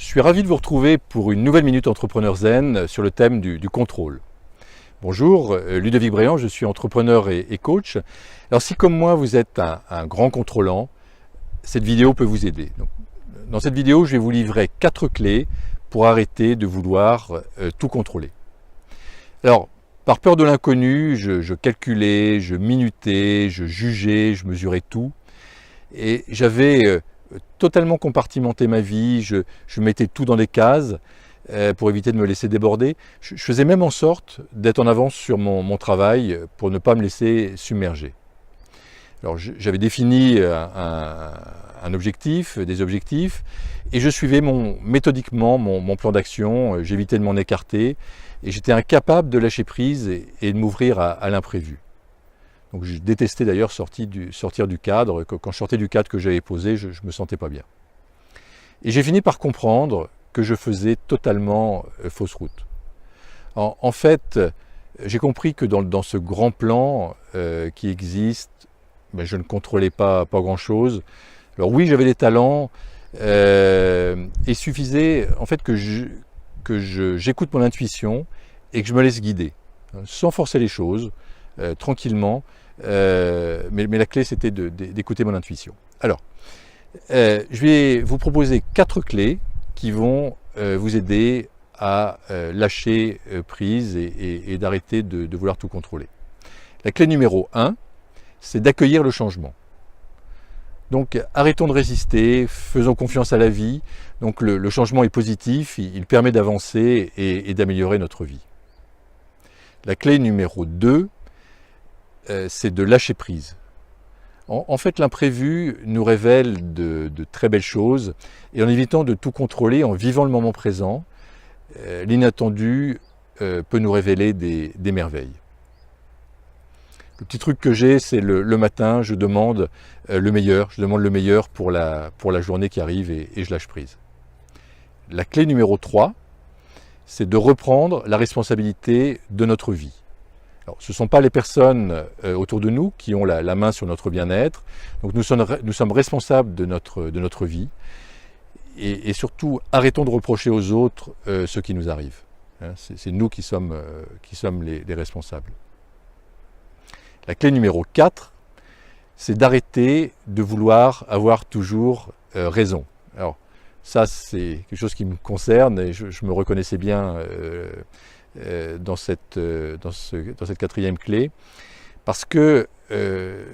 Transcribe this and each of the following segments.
suis ravi de vous retrouver pour une nouvelle Minute Entrepreneur Zen sur le thème du contrôle. Bonjour, Ludovic Bréant, je suis entrepreneur et coach. Alors si comme moi vous êtes un grand contrôlant, cette vidéo peut vous aider. Donc, dans cette vidéo, je vais vous livrer 4 clés pour arrêter de vouloir tout contrôler. Alors, par peur de l'inconnu, je calculais, je minutais, je jugeais, je mesurais tout. Et j'avais totalement compartimenté ma vie, je mettais tout dans des cases pour éviter de me laisser déborder. Je faisais même en sorte d'être en avance sur mon travail pour ne pas me laisser submerger. Alors j'avais défini un objectif, des objectifs, et je suivais méthodiquement mon plan d'action, j'évitais de m'en écarter, et j'étais incapable de lâcher prise et de m'ouvrir à l'imprévu. Donc je détestais d'ailleurs sortir du cadre. Quand je sortais du cadre que j'avais posé, je ne me sentais pas bien. Et j'ai fini par comprendre que je faisais totalement fausse route. En fait, j'ai compris que dans ce grand plan qui existe, ben, je ne contrôlais pas grand-chose. Alors oui, j'avais des talents, et suffisait en fait que j'écoute mon intuition et que je me laisse guider, sans forcer les choses, tranquillement, mais la clé c'était d'écouter mon intuition. Alors, je vais vous proposer 4 clés qui vont vous aider à lâcher prise et d'arrêter de vouloir tout contrôler. La clé numéro 1, c'est d'accueillir le changement. Donc arrêtons de résister, faisons confiance à la vie. Donc le changement est positif, il permet d'avancer et d'améliorer notre vie. La clé numéro 2, c'est de lâcher prise. En fait, l'imprévu nous révèle de très belles choses, et en évitant de tout contrôler, en vivant le moment présent, l'inattendu peut nous révéler des merveilles. Le petit truc que j'ai, c'est le matin, je demande le meilleur pour la journée qui arrive et je lâche prise. La clé numéro 3, c'est de reprendre la responsabilité de notre vie. Alors, ce ne sont pas les personnes autour de nous qui ont la main sur notre bien-être, donc nous sommes responsables de notre vie, et surtout arrêtons de reprocher aux autres ce qui nous arrive. C'est nous qui sommes les responsables. La clé numéro 4, c'est d'arrêter de vouloir avoir toujours raison. Alors ça, c'est quelque chose qui me concerne et je me reconnaissais bien dans cette 4e clé, parce que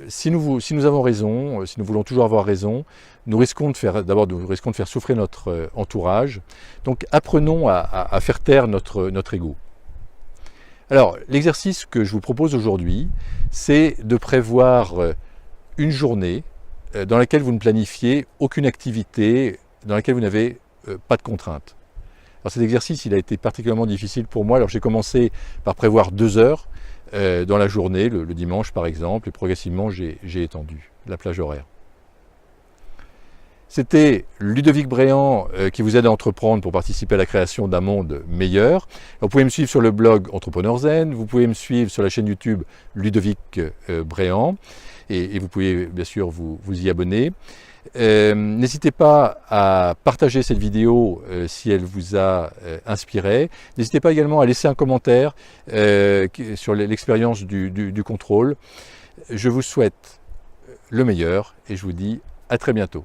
si nous avons raison, si nous voulons toujours avoir raison, nous risquons de faire souffrir notre entourage. Donc apprenons à faire taire notre ego. Alors l'exercice que je vous propose aujourd'hui, c'est de prévoir une journée dans laquelle vous ne planifiez aucune activité, dans laquelle vous n'avez pas de contraintes. Alors cet exercice, il a été particulièrement difficile pour moi. Alors j'ai commencé par prévoir 2 heures dans la journée, le dimanche par exemple, et progressivement j'ai étendu la plage horaire. C'était Ludovic Bréant qui vous aide à entreprendre pour participer à la création d'un monde meilleur. Alors, vous pouvez me suivre sur le blog Entrepreneur Zen, vous pouvez me suivre sur la chaîne YouTube Ludovic Bréant, et vous pouvez bien sûr vous y abonner. N'hésitez pas à partager cette vidéo si elle vous a inspiré. N'hésitez pas également à laisser un commentaire sur l'expérience du contrôle. Je vous souhaite le meilleur et je vous dis à très bientôt.